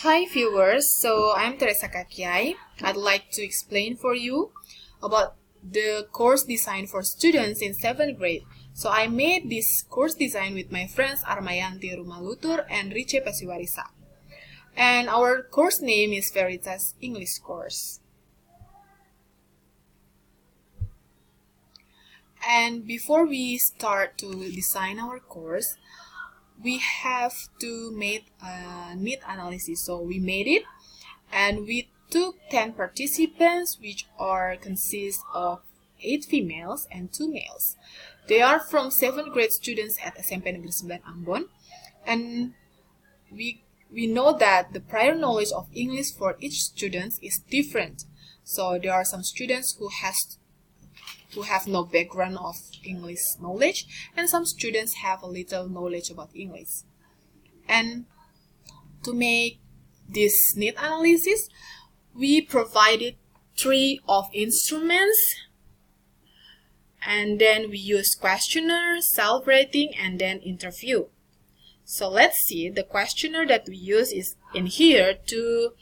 Hi viewers, so I'm Teresa Kakiay. I'd like to explain for you about the course design for students in 7th grade. So I made this course design with my friends Armayanti Rumalutur and Riche Pasiwarisa. And our course name is Veritas English Course. And before we start to design our course, we have to make a need analysis. So we made it and we took 10 participants, which consist of 8 females and 2 males. They are from 7th grade students at SMP Negeri 9 Ambon, and we know that the prior knowledge of English for each student is different. So there are some students who have no background of English knowledge, and some students have a little knowledge about English. And to make this need analysis, we provided 3 of instruments, and then we use questionnaire, self-rating, and then interview. So let's see, the questionnaire that we use is in here to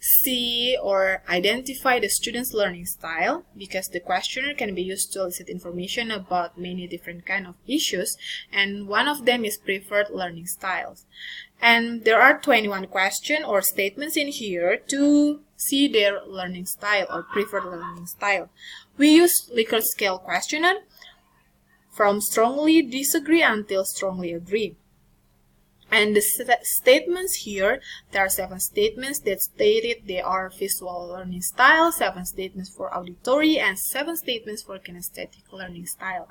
see or identify the student's learning style, because the questionnaire can be used to elicit information about many different kind of issues, and one of them is preferred learning styles. And there are 21 questions or statements in here to see their learning style or preferred learning style. We use Likert scale questionnaire from strongly disagree until strongly agree. And the statements here, there are 7 statements that stated they are visual learning style, 7 statements for auditory, and 7 statements for kinesthetic learning style.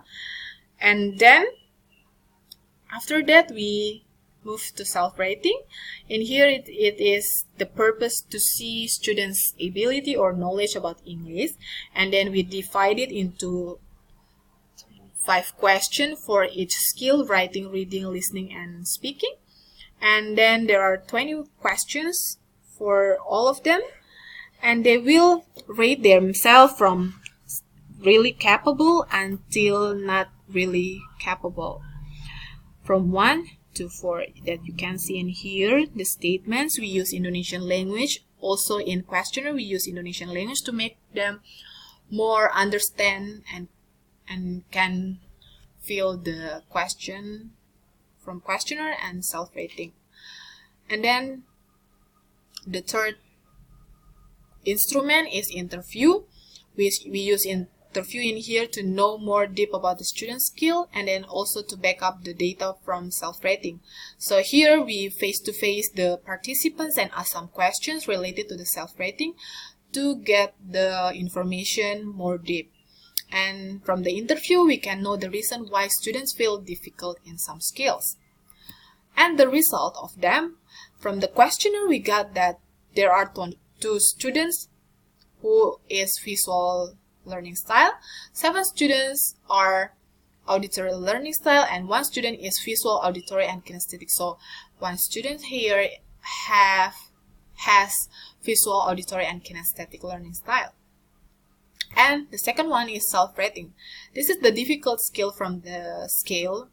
And then, after that, we move to self-rating. In here, it is the purpose to see students' ability or knowledge about English. And then we divide it into 5 questions for each skill: writing, reading, listening, and speaking. And then there are 20 questions for all of them, and they will rate themselves from really capable until not really capable, from 1 to 4, that you can see in here. The statements, we use Indonesian language. Also in questionnaire, we use Indonesian language to make them more understand and can feel the question from questionnaire and self-rating. And then the third instrument is interview. We use interview in here to know more deep about the student's skill, and then also to back up the data from self-rating. So here we face-to-face the participants and ask some questions related to the self-rating to get the information more deep. And from the interview, we can know the reason why students feel difficult in some skills. And the result of them, from the questionnaire, we got that there are 2 students who is visual learning style, 7 students are auditory learning style, and 1 student is visual, auditory, and kinesthetic. So 1 student here has visual, auditory, and kinesthetic learning style. And the second one is self-rating. This is the difficult skill from the scale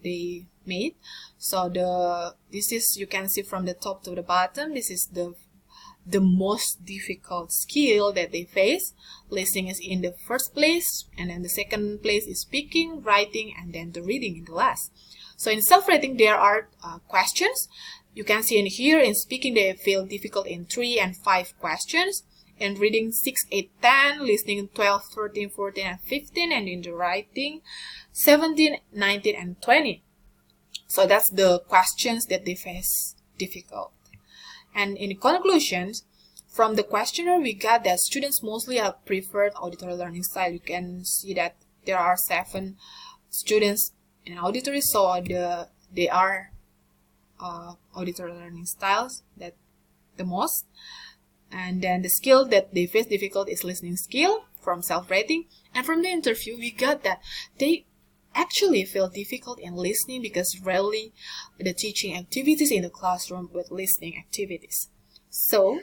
they made. So this is, you can see from the top to the bottom, this is the most difficult skill that they face. Listening is in the first place, and then the second place is speaking, writing, and then the reading in the last. So in self-rating, there are questions. You can see in here, in speaking, they feel difficult in 3 and 5 questions. In reading, 6, 8, 10, listening 12, 13, 14, and 15, and in the writing, 17, 19, and 20. So that's the questions that they face difficult. And in conclusions, from the questionnaire, we got that students mostly have preferred auditory learning style. You can see that there are 7 students in auditory, so they are auditory learning styles that the most. And then the skill that they face difficult is listening skill from self-rating. And from the interview, we got that they actually feel difficult in listening because rarely the teaching activities in the classroom with listening activities. So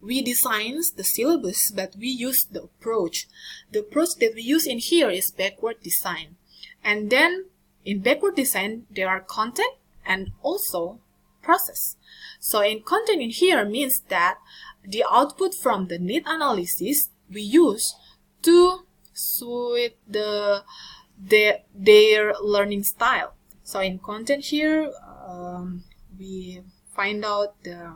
we designed the syllabus, but we use the approach. The approach that we use in here is backward design. And then in backward design, there are content and also process. So in content in here means that the output from the need analysis we use to suit their learning style. So in content here, we find out the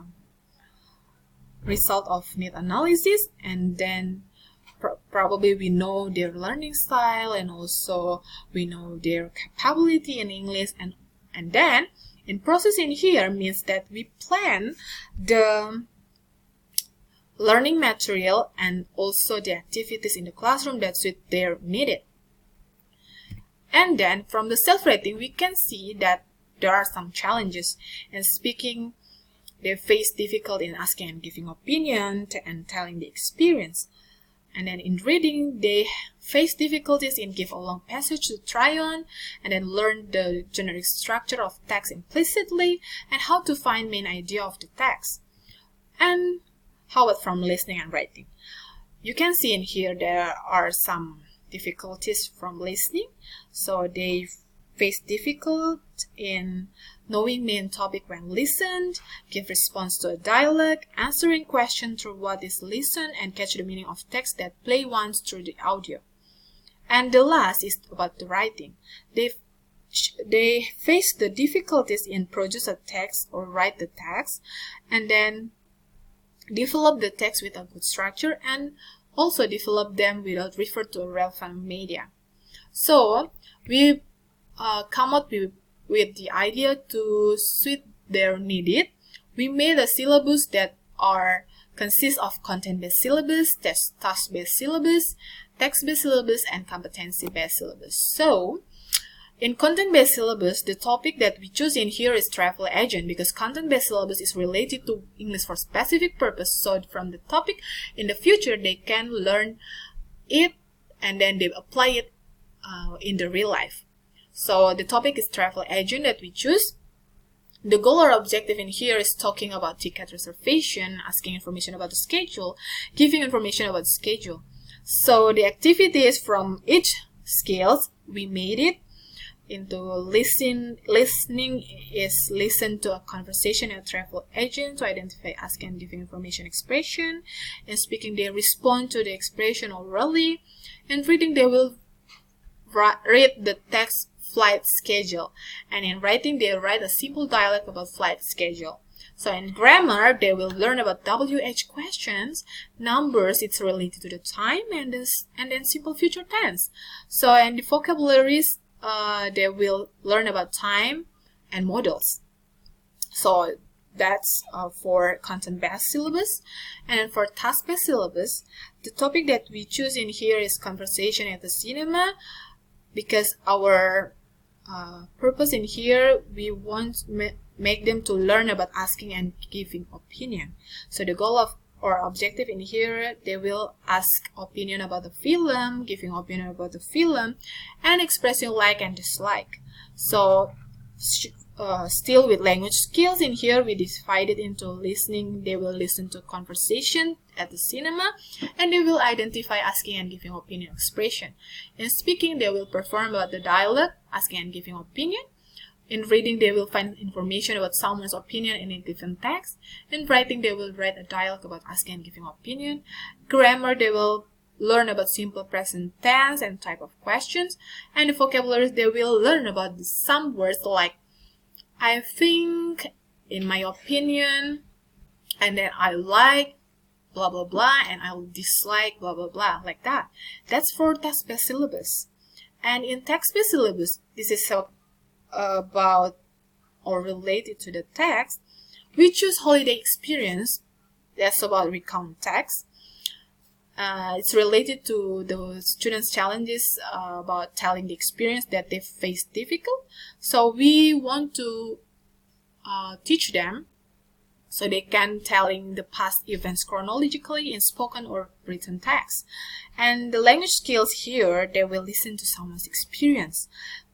result of need analysis, and then probably we know their learning style, and also we know their capability in English, and then in process in here means that we plan the learning material and also the activities in the classroom that suit their needed. And then from the self-rating we can see that there are some challenges. In speaking, they face difficulty in asking and giving opinion and telling the experience. And then in reading, they face difficulties in give a long passage to try on, and then learn the generic structure of text implicitly and how to find main idea of the text. And how about from listening and writing? You can see in here there are some difficulties from listening. So they face difficulty in knowing main topic when listened, give response to a dialogue, answering question through what is listened, and catch the meaning of text that play once through the audio. And the last is about the writing. They face the difficulties in produce a text or write the text, and then develop the text with a good structure, and also develop them without refer to a relevant media. So we come up with the idea to suit their needed. We made a syllabus that consists of content-based syllabus, task-based syllabus, text-based syllabus, and competency-based syllabus. So in content-based syllabus, the topic that we choose in here is travel agent, because content-based syllabus is related to English for specific purpose. So from the topic in the future, they can learn it and then they apply it in the real life. So the topic is travel agent that we choose. The goal or objective in here is talking about ticket reservation, asking information about the schedule, giving information about the schedule. So the activities from each skills, we made it into listening is listen to a conversation and travel agent to identify, ask, and giving information expression. In speaking, they respond to the expression orally. In reading, they will read the text flight schedule, and in writing they write a simple dialogue about flight schedule. So in grammar they will learn about WH questions, numbers, it's related to the time, and then simple future tense. So in the vocabularies they will learn about time and models. So that's for content-based syllabus. And for task-based syllabus, the topic that we choose in here is conversation at the cinema, because our purpose in here, we want to make them to learn about asking and giving opinion. So the goal of or objective in here, they will ask opinion about the film, giving opinion about the film, and expressing like and dislike. So still with language skills in here, we divided into listening. They will listen to conversation at the cinema, and they will identify asking and giving opinion expression. In speaking, they will perform about the dialogue, asking and giving opinion. In reading, they will find information about someone's opinion in a given text. In writing, they will write a dialogue about asking and giving opinion. Grammar, they will learn about simple present tense and type of questions. And the vocabulary, they will learn about some words like I think, in my opinion, and then I like, blah blah blah, and I will dislike, blah blah blah, like that. That's for task-based syllabus. And in text-based syllabus, this is about or related to the text. We choose holiday experience. That's about recount text. It's related to the students' challenges about telling the experience that they face difficult. So we want to teach them so they can telling the past events chronologically in spoken or written text. And the language skills here, they will listen to someone's experience,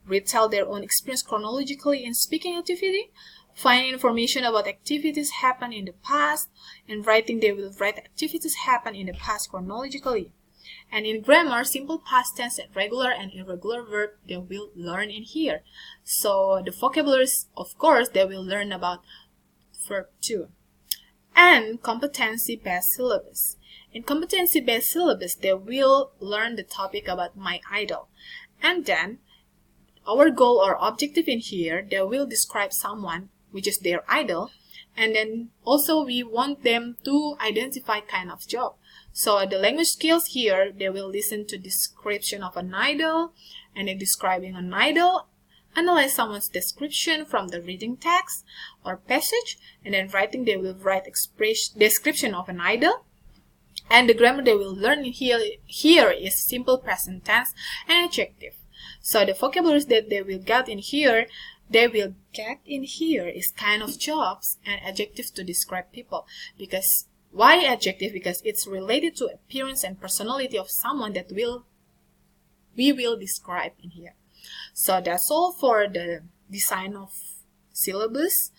retell their own experience chronologically in speaking activity, find information about activities happen in the past. In writing, they will write activities happen in the past chronologically. And in grammar, simple past tense and regular and irregular verb, they will learn in here. So the vocabularies, of course, they will learn about verb to. And competency-based syllabus. In competency-based syllabus, they will learn the topic about my idol. And then, our goal or objective in here, they will describe someone, which is their idol. And then also we want them to identify kind of job. So the language skills here, they will listen to description of an idol, and then describing an idol, analyze someone's description from the reading text or passage, and then writing, they will write description of an idol. And the grammar they will learn here is simple present tense and adjective. So the vocabularies that they will get in here is kind of jobs and adjective to describe people. Because why adjective? Because it's related to appearance and personality of someone that we will describe in here. So that's all for the design of syllabus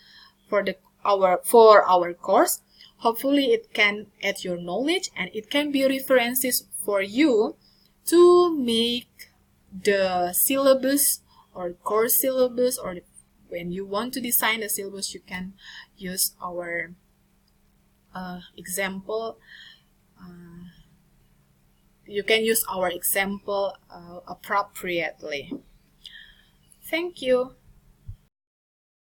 for our course. Hopefully it can add your knowledge, and it can be references for you to make the syllabus or course syllabus, or when you want to design the syllabus, you can use our example. You can use our example appropriately. Thank you.